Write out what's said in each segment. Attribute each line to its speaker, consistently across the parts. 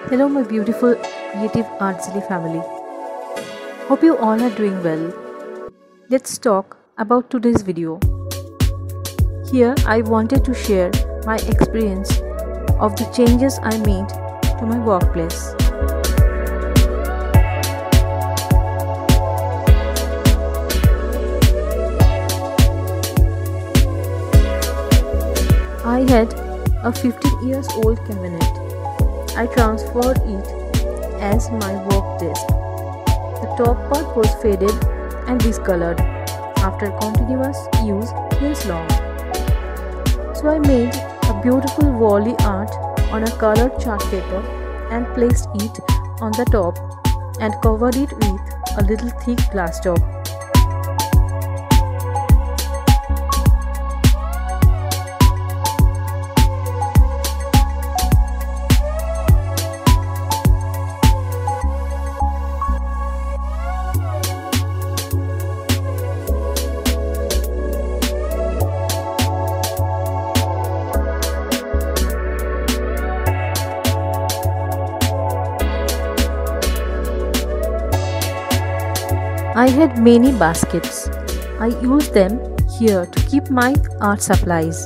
Speaker 1: Hello my beautiful creative Artzyly family. Hope you all are doing well. Let's talk about today's video. Here I wanted to share my experience of the changes I made to my workplace. I had a 15 years old cabinet. I transferred it as my work desk. The top part was faded and discolored after continuous use years long. So I made a beautiful wally art on a colored chart paper and placed it on the top and covered it with a little thick glass top. I had many baskets. I used them here to keep my art supplies.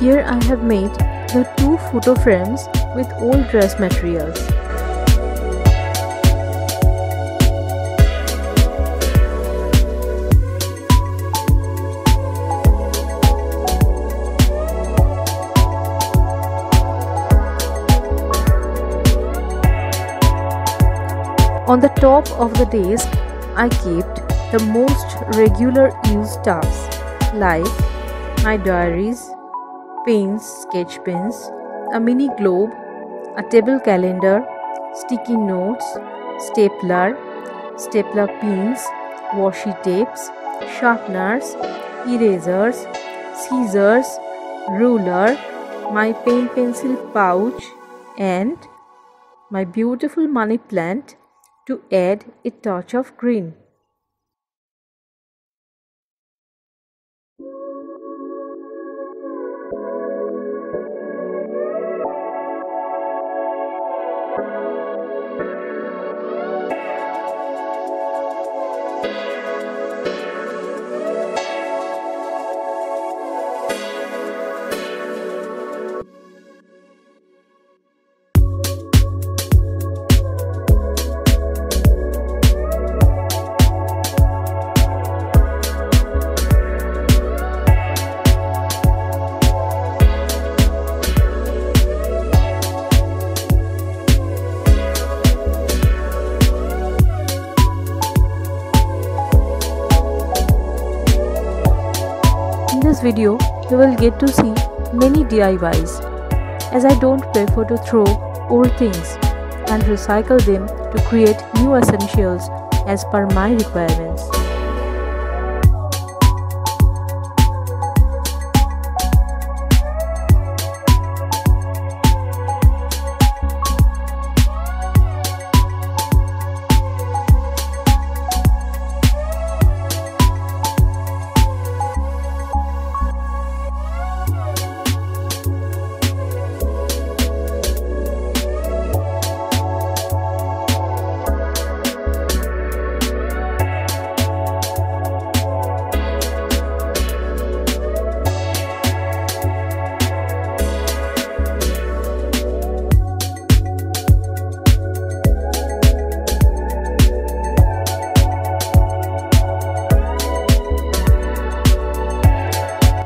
Speaker 1: Here I have made the 2 photo frames with old dress materials. On the top of the desk, I kept the most regular use stuffs like my diaries, pens, sketch pens, a mini globe, a table calendar, sticky notes, stapler pins, washi tapes, sharpeners, erasers, scissors, ruler, my pen pencil pouch and my beautiful money plant to add a touch of green. In this video, you will get to see many DIYs, as I don't prefer to throw old things and recycle them to create new essentials as per my requirements.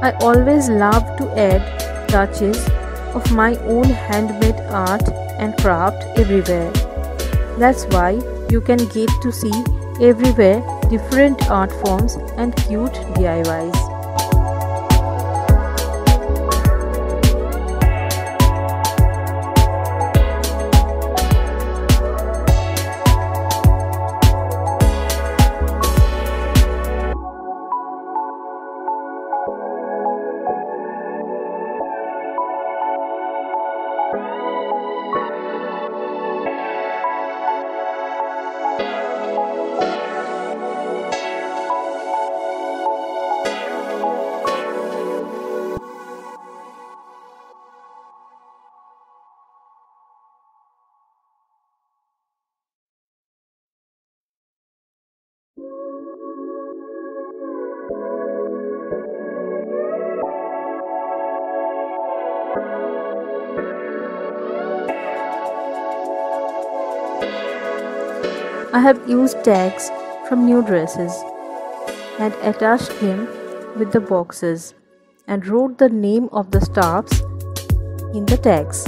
Speaker 1: I always love to add touches of my own handmade art and craft everywhere. That's why you can get to see everywhere different art forms and cute DIYs. I have used tags from new dresses and attached them with the boxes and wrote the name of the staffs in the tags.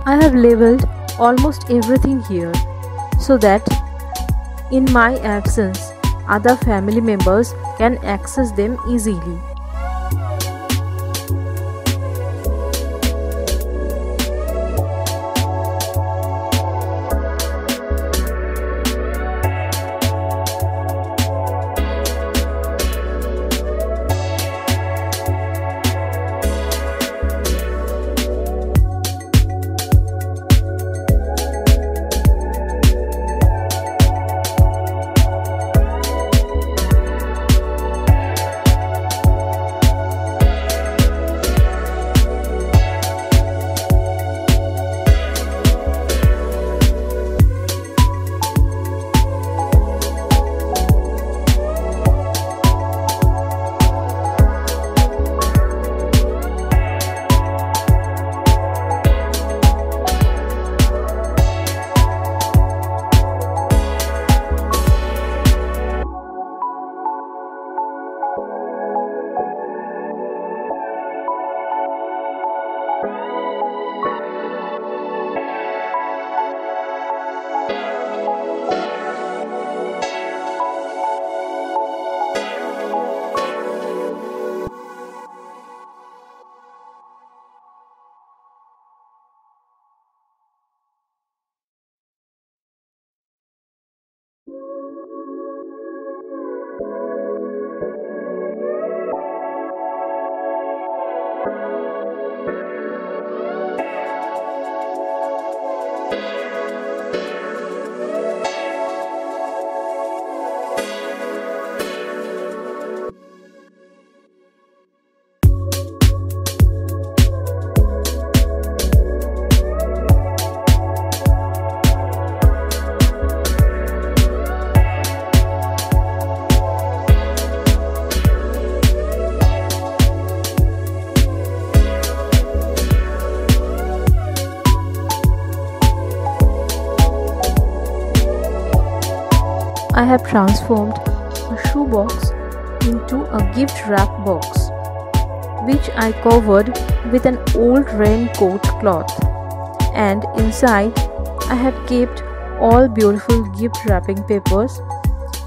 Speaker 1: I have labeled almost everything here so that in my absence other family members can access them easily. I have transformed a shoebox into a gift wrap box, which I covered with an old raincoat cloth, and inside I had kept all beautiful gift wrapping papers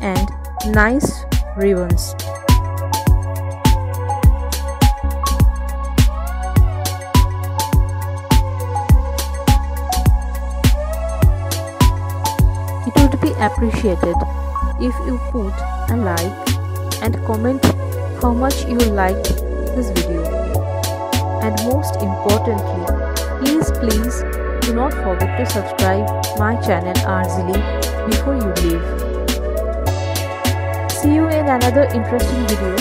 Speaker 1: and nice ribbons. It would be appreciated if you put a like and comment how much you liked this video. And most importantly, please do not forget to subscribe my channel Artzyly before you leave. See you in another interesting video.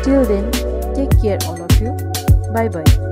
Speaker 1: Till then, take care all of you. Bye bye.